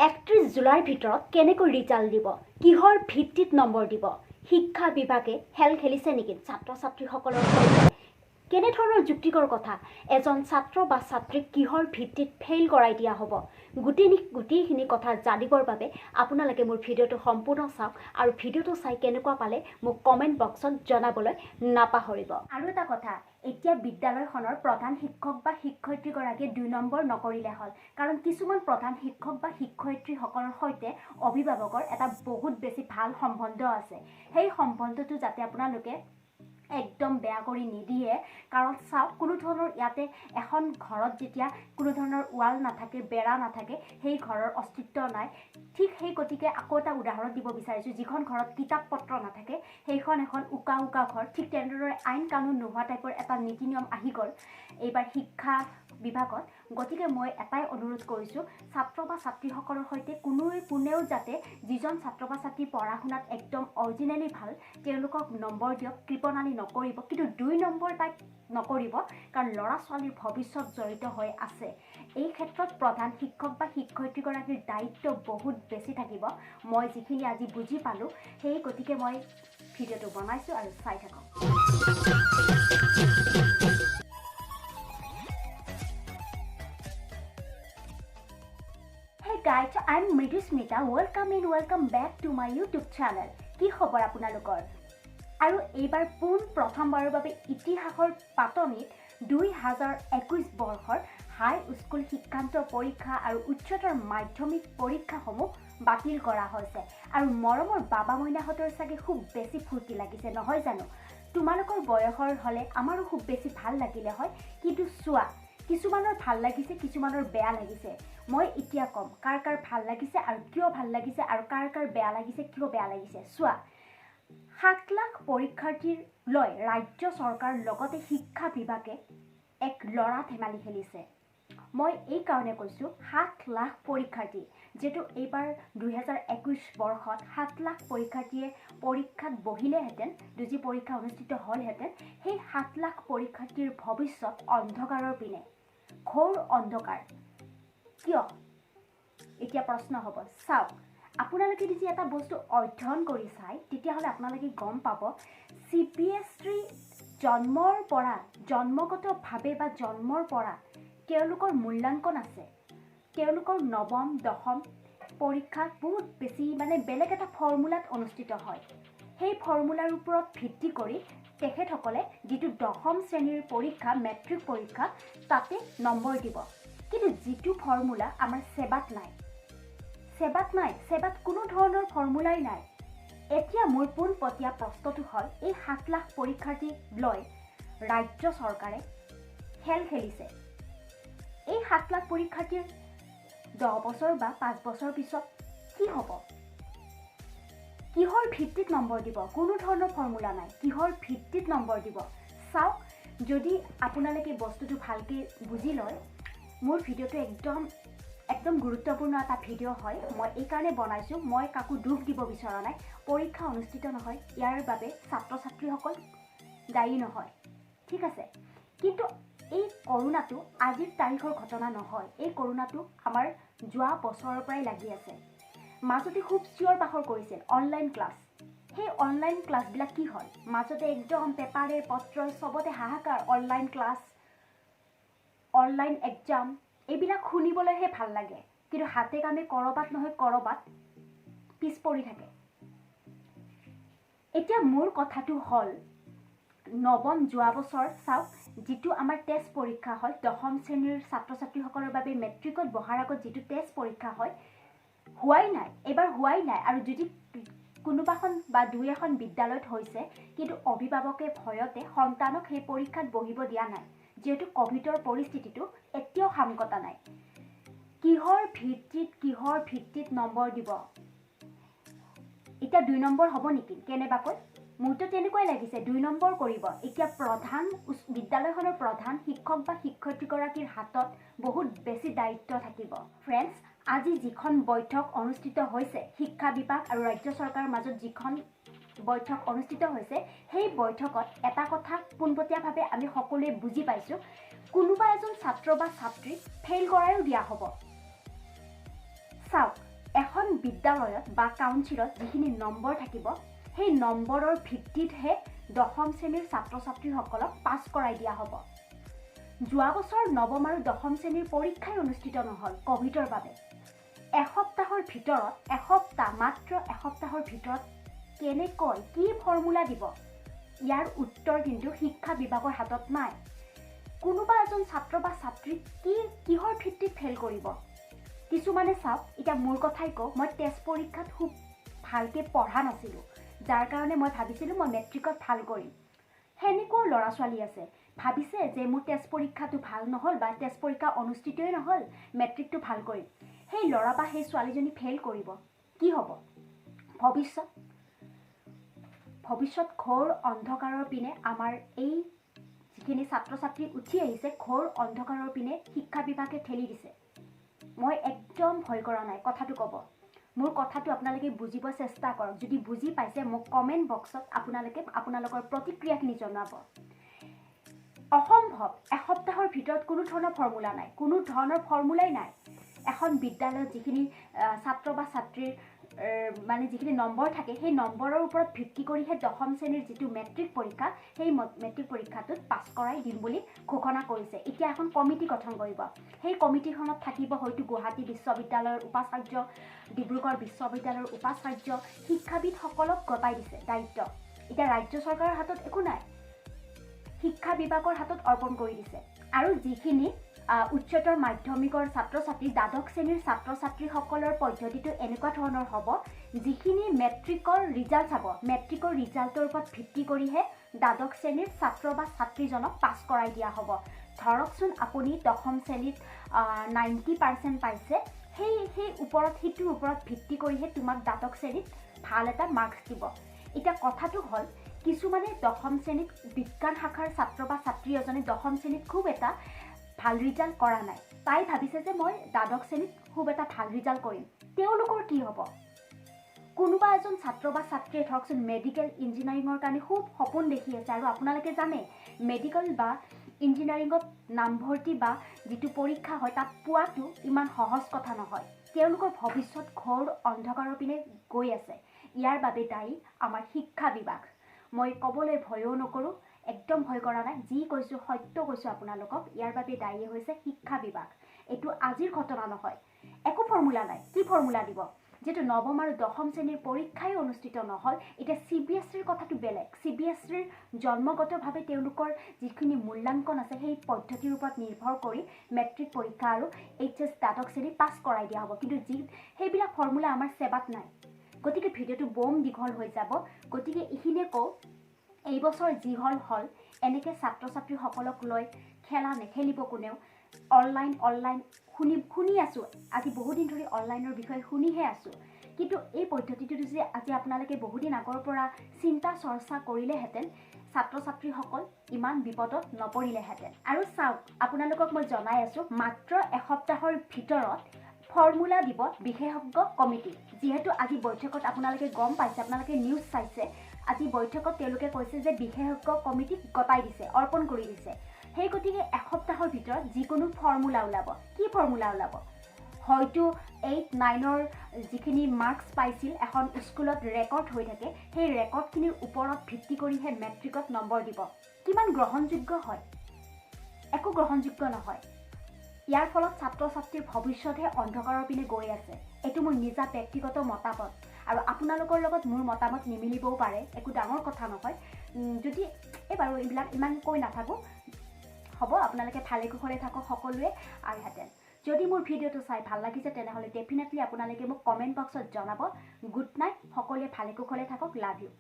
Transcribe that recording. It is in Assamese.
31 জুলাইৰ ভিতৰত কেনেকৈ ৰিজাল্ট দিব, কিহৰ ভিত্তিত নম্বৰ দিব, শিক্ষা বিভাগে খেল খেলিছে নেকি ছাত্ৰ ছাত্ৰীসকলৰ সৈতে? কেনেধৰণৰ যুক্তিকৰ কথা, এজন ছাত্ৰ বা ছাত্ৰীক কিহৰ ভিত্তিত ফেইল কৰাই দিয়া হ'ব? গোটেইখিনি কথা জানিবৰ বাবে আপোনালোকে মোৰ ভিডিঅ'টো সম্পূৰ্ণ চাওক আৰু ভিডিঅ'টো চাই কেনেকুৱা পালে মোক কমেণ্ট বক্সত জনাবলৈ নাপাহৰিব। আৰু এটা কথা, এতিয়া বিদ্যালয়খনৰ প্ৰধান শিক্ষক বা শিক্ষয়িত্ৰীগৰাকীয়ে 2 নম্বৰ নকৰিলে হ'ল, কাৰণ কিছুমান প্ৰধান শিক্ষক বা শিক্ষয়িত্ৰীসকলৰ সৈতে অভিভাৱকৰ এটা বহুত বেছি ভাল সম্বন্ধ আছে। সেই সম্বন্ধটো যাতে আপোনালোকে একদম বেয়া কৰি নিদিয়ে, কাৰণ চাওক, কোনো ধৰণৰ ইয়াতে এখন ঘৰত যেতিয়া কোনো ধৰণৰ ৱাল নাথাকে, বেৰা নাথাকে, সেই ঘৰৰ অস্তিত্ব নাই। ঠিক সেই গতিকে আকৌ এটা উদাহৰণ দিব বিচাৰিছোঁ, যিখন ঘৰত কিতাপ পত্ৰ নাথাকে সেইখন এখন উকা ঘৰ। ঠিক তেনেদৰে আইন কানুন নোহোৱা টাইপৰ এটা নীতি নিয়ম আহি গ'ল এইবাৰ শিক্ষা বিভাগত। গতিকে মই এটাই অনুৰোধ কৰিছোঁ, ছাত্ৰ বা ছাত্ৰীসকলৰ সৈতে কোনেও যাতে যিজন ছাত্ৰ বা ছাত্ৰী পঢ়া শুনাত একদম অৰিজিনেলি ভাল, তেওঁলোকক নম্বৰ দিয়ক, কৃপণালী নকৰিব, কিন্তু 2 নম্বৰ টাইপ নকৰিব, কাৰণ ল'ৰা ছোৱালীৰ ভৱিষ্যত জড়িত হৈ আছে। এই ক্ষেত্ৰত প্ৰধান শিক্ষক বা শিক্ষয়িত্ৰীগৰাকীৰ দায়িত্ব বহুত বেছি থাকিব। মই যিখিনি আজি বুজি পালোঁ, সেই গতিকে মই ভিডিঅ'টো বনাইছোঁ আৰু চাই থাকক। Hey guys, I'm Mridusmita. Welcome back to my YouTube channel. কি খবৰ আপোনালোকৰ? আৰু এইবাৰ প্ৰথমবাৰৰ বাবে ইতিহাসৰ পাতনিত 2021 বৰ্ষৰ হাই স্কুল শিক্ষান্ত পৰীক্ষা আৰু উচ্চতৰ মাধ্যমিক পৰীক্ষাসমূহ বাতিল কৰা হৈছে। আৰু মৰমৰ বাবা মইনাহঁতৰ চাগে খুব বেছি ফূৰ্তি লাগিছে, নহয় জানো? তোমালোকৰ বয়সৰ হ'লে আমাৰো খুব বেছি ভাল লাগিলে হয়, কিন্তু চোৱা, কিছুমানৰ ভাল লাগিছে, কিছুমানৰ বেয়া লাগিছে। মই এতিয়া ক'ম কাৰ ভাল লাগিছে আৰু কিয় ভাল লাগিছে, আৰু কাৰ বেয়া লাগিছে, কিয় বেয়া লাগিছে। চোৱা, 7 লাখ পৰীক্ষাৰ্থীৰ লৈ ৰাজ্য চৰকাৰ লগতে শিক্ষা বিভাগে এক লৰা ধেমালি খেলিছে। মই এই কাৰণে কৈছোঁ, 7 লাখ পৰীক্ষাৰ্থী, যিহেতু এইবাৰ 2021 বৰ্ষত 7 লাখ পৰীক্ষাৰ্থীয়ে পৰীক্ষাত বহিলেহেঁতেন, দুজি পৰীক্ষা অনুষ্ঠিত হ'লহেঁতেন, সেই 7 লাখ পৰীক্ষাৰ্থীৰ ভৱিষ্যত অন্ধকাৰৰ পিনে, ঘোৰ অন্ধকাৰ। কিয়? এতিয়া প্ৰশ্ন হ'ব। চাওক, আপোনালোকে যদি এটা বস্তু অধ্যয়ন কৰি চায়, তেতিয়াহ'লে আপোনালোকে গম পাব, CBSE জন্মগতভাৱে বা জন্মৰ পৰা তেওঁলোকৰ মূল্যাংকন আছে। তেওঁলোকৰ 9ম 10ম পৰীক্ষাত বহুত বেছি বেলেগ এটা ফৰ্মুলাত অনুষ্ঠিত হয়। সেই ফৰ্মুলাৰ ওপৰত ভিত্তি কৰি তেখেতসকলে যিটো 10ম শ্ৰেণীৰ পৰীক্ষা, মেট্ৰিক পৰীক্ষা, তাতে নম্বৰ দিব। কিন্তু যিটো ফৰ্মুলা আমাৰ সেবাত নাই, সেবাত কোনো ধৰণৰ ফৰ্মুলাই নাই। এতিয়া মোৰ পোনপটীয়া প্ৰশ্নটো হ'ল, এই 7 লাখ পৰীক্ষাৰ্থীক লৈ ৰাজ্য চৰকাৰে খেল খেলিছে। এই 7 লাখ পৰীক্ষাৰ্থীৰ 10 বছৰ বা 5 বছৰ পিছত কি হ'ব? কিহৰ ভিত্তিত নম্বৰ দিব? কোনো ধৰণৰ ফৰ্মুলা নাই। কিহৰ ভিত্তিত নম্বৰ দিব? চাওক, যদি আপোনালোকে বস্তুটো ভালকৈ বুজি লয়, মোৰ ভিডিঅ'টো একদম গুৰুত্বপূৰ্ণ এটা ভিডিঅ' হয়। মই এই কাৰণে বনাইছোঁ, মই কাকো দুখ দিব বিচৰা নাই। পৰীক্ষা অনুষ্ঠিত নহয়, ইয়াৰ বাবে ছাত্ৰ ছাত্ৰীসকল দায়ী নহয়, ঠিক আছে? কিন্তু এই কৰোণাটো আজিৰ তাৰিখৰ ঘটনা নহয়। এই কৰোণাটো আমাৰ যোৱা বছৰৰ পৰাই লাগি আছে। মাজতে খুব চিঞৰ বাখৰ কৰিছিল অনলাইন ক্লাছ। সেই অনলাইন ক্লাছবিলাক কি হ'ল? মাজতে একদম পেপাৰে পত্ৰই চবতে হাহাকাৰ, অনলাইন ক্লাছ, অনলাইন এক্সাম, এইবিলাক শুনিবলৈহে ভাল লাগে, কিন্তু হাতে কামে ক'ৰবাত নহয় ক'ৰবাত পিছ পৰি থাকে। এতিয়া মোৰ কথাটো হ'ল, 9ম যোৱা বছৰ চাওক, যিটো আমাৰ টেষ্ট পৰীক্ষা হয়, 10ম শ্ৰেণীৰ ছাত্ৰ ছাত্ৰীসকলৰ বাবে মেট্ৰিকত বহাৰ আগত যিটো টেষ্ট পৰীক্ষা হয়, এইবাৰ হোৱাই নাই। আৰু যদি কোনোবাখন বা 2-এখন বিদ্যালয়ত হৈছে, কিন্তু অভিভাৱকে ভয়তে সন্তানক সেই পৰীক্ষাত বহিব দিয়া নাই, যিহেতু ক'ভিডৰ পৰিস্থিতিটো এতিয়াও সামকতা নাই। কিহৰ ভিত্তিত নম্বৰ দিব? এতিয়া 2 নম্বৰ হ'ব নেকি কেনেবাকৈ? মোৰতো তেনেকুৱাই লাগিছে, 2 নম্বৰ কৰিব। এতিয়া বিদ্যালয়খনৰ প্ৰধান শিক্ষক বা শিক্ষয়িত্ৰীগৰাকীৰ হাতত বহুত বেছি দায়িত্ব থাকিব। ফ্ৰেণ্ডছ, আজি যিখন বৈঠক অনুষ্ঠিত হৈছে, শিক্ষা বিভাগ আৰু ৰাজ্য চৰকাৰৰ মাজত যিখন বৈঠক অনুষ্ঠিত হৈছে, সেই বৈঠকত এটা কথা পোনপটীয়াভাৱে আমি সকলোৱে বুজি পাইছোঁ, কোনোবা এজন ছাত্ৰ বা ছাত্ৰীক ফেইল কৰায়ো দিয়া হ'ব। চাওক, বিদ্যালয়ত বা কাউন্সিলত যিখিনি নম্বৰ থাকিব সেই নম্বৰৰ ভিত্তিতহে 10ম শ্ৰেণীৰ ছাত্ৰ ছাত্ৰীসকলক পাছ কৰাই দিয়া হ'ব। যোৱা বছৰ 9ম আৰু 10ম শ্ৰেণীৰ পৰীক্ষাই অনুষ্ঠিত নহ'ল ক'ভিডৰ বাবে। এসপ্তাহৰ ভিতৰত মাত্ৰ এসপ্তাহৰ ভিতৰত কেনেকৈ কি ফৰ্মুলা দিব, ইয়াৰ উত্তৰ কিন্তু শিক্ষা বিভাগৰ হাতত নাই। কোনোবা এজন ছাত্ৰ বা ছাত্ৰীক কিহৰ ভিত্তিত ফেল কৰিব? কিছুমানে চাওক, এতিয়া মোৰ কথাই কওঁ, মই টেষ্ট পৰীক্ষাত খুব ভালকৈ পঢ়া নাছিলোঁ, যাৰ কাৰণে মই ভাবিছিলোঁ মই মেট্ৰিকত ভাল কৰিম। সেনেকুৱাও ল'ৰা ছোৱালী আছে, ভাবিছে যে মোৰ টেষ্ট পৰীক্ষাটো ভাল নহ'ল বা টেষ্ট পৰীক্ষা অনুষ্ঠিতই নহ'ল, মেট্ৰিকটো ভাল কৰিম। সেই ল'ৰা বা সেই ছোৱালীজনী ফেইল কৰিব, কি হ'ব? ভৱিষ্যত ঘোৰ অন্ধকাৰৰ পিনে আমাৰ এই যিখিনি ছাত্ৰ ছাত্ৰী উঠি আহিছে, ঘোৰ অন্ধকাৰৰ পিনে শিক্ষা বিভাগে ঠেলি দিছে। মই একদম ভয় কৰা নাই, কথাটো ক'ব। মোৰ কথাটো আপোনালোকে বুজিব চেষ্টা কৰক। যদি বুজি পাইছে মোক কমেণ্ট বক্সত আপোনালোকৰ প্ৰতিক্ৰিয়াখিনি জনাব। অসম্ভৱ, এসপ্তাহৰ ভিতৰত কোনো ধৰণৰ ফৰ্মুলা নাই, কোনো ধৰণৰ ফৰ্মুলাই নাই। এখন বিদ্যালয়ত যিখিনি ছাত্ৰ বা ছাত্ৰীৰ মানে যিখিনি নম্বৰ থাকে, সেই নম্বৰৰ ওপৰত ভিত্তি কৰিহে 10ম শ্ৰেণীৰ যিটো মেট্ৰিক পৰীক্ষা, সেই মেট্ৰিক পৰীক্ষাটোত পাছ কৰাই দিম বুলি ঘোষণা কৰিছে। এতিয়া এখন কমিটি গঠন কৰিব। সেই কমিটিখনত থাকিব হয়তো গুৱাহাটী বিশ্ববিদ্যালয়ৰ উপাচাৰ্য, ডিব্ৰুগড় বিশ্ববিদ্যালয়ৰ উপাচাৰ্য, শিক্ষাবিদসকলক গতাই দিছে দায়িত্ব। এতিয়া ৰাজ্য চৰকাৰৰ হাতত একো নাই, শিক্ষা বিভাগৰ হাতত অৰ্পণ কৰি দিছে। আৰু যিখিনি উচ্চতৰ মাধ্যমিকৰ ছাত্ৰ ছাত্ৰী, দ্বাদশ শ্ৰেণীৰ ছাত্ৰ ছাত্ৰীসকলৰ পদ্ধতিটো এনেকুৱা ধৰণৰ হ'ব, যিখিনি মেট্ৰিকৰ ৰিজাল্ট চাব, মেট্ৰিকৰ ৰিজাল্টৰ ওপৰত ভিত্তি কৰিহে দ্বাদশ শ্ৰেণীৰ ছাত্ৰ বা ছাত্ৰীজনক পাছ কৰাই দিয়া হ'ব। ধৰকচোন আপুনি 10ম শ্ৰেণীত 90% পাইছে, সেইটোৰ ওপৰত ভিত্তি কৰিহে তোমাক দ্বাদশ শ্ৰেণীত ভাল এটা মাৰ্কছ দিব। এতিয়া কথাটো হ'ল, কিছুমানে 10ম শ্ৰেণীত বিজ্ঞান শাখাৰ ছাত্ৰ বা ছাত্ৰী এজনে 10ম শ্ৰেণীত খুব এটা ভাল ৰিজাল্ট কৰা নাই, তাই ভাবিছে যে মই দ্বাদশ শ্ৰেণীত খুব এটা ভাল ৰিজাল্ট কৰিম। তেওঁলোকৰ কি হ'ব? কোনোবা এজন ছাত্ৰ বা ছাত্ৰীয়ে ধৰকচোন মেডিকেল ইঞ্জিনিয়াৰিঙৰ কাৰণে খুব সপোন দেখি আছে, আৰু আপোনালোকে জানে মেডিকেল বা ইঞ্জিনিয়াৰিঙত নামভৰ্তি বা যিটো পৰীক্ষা হয় তাত পোৱাটো ইমান সহজ কথা নহয়। তেওঁলোকৰ ভৱিষ্যত ঘোৰ অন্ধকাৰৰ পিনে গৈ আছে। ইয়াৰ বাবে দায়ী আমাৰ শিক্ষা বিভাগ। মই ক'বলৈ ভয়ো নকৰোঁ, একদম ভয় কৰা নাই, যি কৈছোঁ সত্য কৈছোঁ আপোনালোকক। ইয়াৰ বাবে দায়ী হৈছে শিক্ষা বিভাগ। এইটো আজিৰ ঘটনা নহয়, একো ফৰ্মুলা নাই। কি ফৰ্মুলা দিব? যিহেতু 9ম আৰু 10ম শ্ৰেণীৰ পৰীক্ষাই অনুষ্ঠিত নহ'ল। এতিয়া CBSEৰ কথাটো বেলেগ। CBSEৰ জন্মগতভাৱে তেওঁলোকৰ যিখিনি মূল্যাংকন আছে, সেই পদ্ধতিৰ ওপৰত নিৰ্ভৰ কৰি মেট্ৰিক পৰীক্ষা আৰু HS দ্বাদশ শ্ৰেণী পাছ কৰাই দিয়া হ'ব। কিন্তু সেইবিলাক ফৰ্মুলা আমাৰ চেবাত নাই। গতিকে ভিডিঅ'টো বম দীঘল হৈ যাব। গতিকে এইখিনিয়ে কওঁ, এই বছৰ যি হ'ল, এনেকৈ ছাত্ৰ ছাত্ৰীসকলক লৈ খেলা নেখেলিব কোনেও। অনলাইন শুনি আছোঁ, আজি বহুদিন ধৰি অনলাইনৰ বিষয়ে শুনিহে আছোঁ। কিন্তু এই পদ্ধতিটো যে আজি আপোনালোকে বহুদিন আগৰ পৰা চিন্তা চৰ্চা কৰিলেহেঁতেন, ছাত্ৰ ছাত্ৰীসকল ইমান বিপদত নপৰিলেহেঁতেন। আৰু চাওক, আপোনালোকক মই জনাই আছোঁ, মাত্ৰ এসপ্তাহৰ ভিতৰত ফৰ্মুলা দিব বিশেষজ্ঞ কমিটি। যিহেতু আজি বৈঠকত আপোনালোকে গম পাইছে, আপোনালোকে নিউজ চাইছে, আজি বৈঠকত তেওঁলোকে কৈছে যে বিশেষজ্ঞ কমিটিক গতাই দিছে, অৰ্পণ কৰি দিছে। সেই গতিকে এসপ্তাহৰ ভিতৰত যিকোনো ফৰ্মুলা ওলাব। কি ফৰ্মুলা ওলাব? হয়তো 8-9ৰ যিখিনি মাৰ্কছ পাইছিল এখন স্কুলত ৰেকৰ্ড হৈ থাকে, সেই ৰেকৰ্ডখিনিৰ ওপৰত ভিত্তি কৰিহে মেট্ৰিকত নম্বৰ দিব। কিমান গ্ৰহণযোগ্য হয়? একো গ্ৰহণযোগ্য নহয়। ইয়াৰ ফলত ছাত্ৰ ছাত্ৰীৰ ভৱিষ্যতহে অন্ধকাৰৰ পিনে গৈ আছে। এইটো মোৰ নিজা ব্যক্তিগত মতামত, আৰু আপোনালোকৰ লগত মোৰ মতামত নিমিলিবও পাৰে, একো ডাঙৰ কথা নহয়। যদি বাৰু এইবিলাক ইমান কৈ নাথাকোঁ, হ'ব, আপোনালোকে ভালে কুশলে থাকক সকলোৱে। আইহাতেন যদি মোৰ ভিডিঅ'টো চাই ভাল লাগিছে, তেনেহ'লে ডেফিনেটলি আপোনালোকে মোক কমেণ্ট বক্সত জনাব। গুড নাইট, সকলোৱে ভালে কুশলে থাকক। Love you.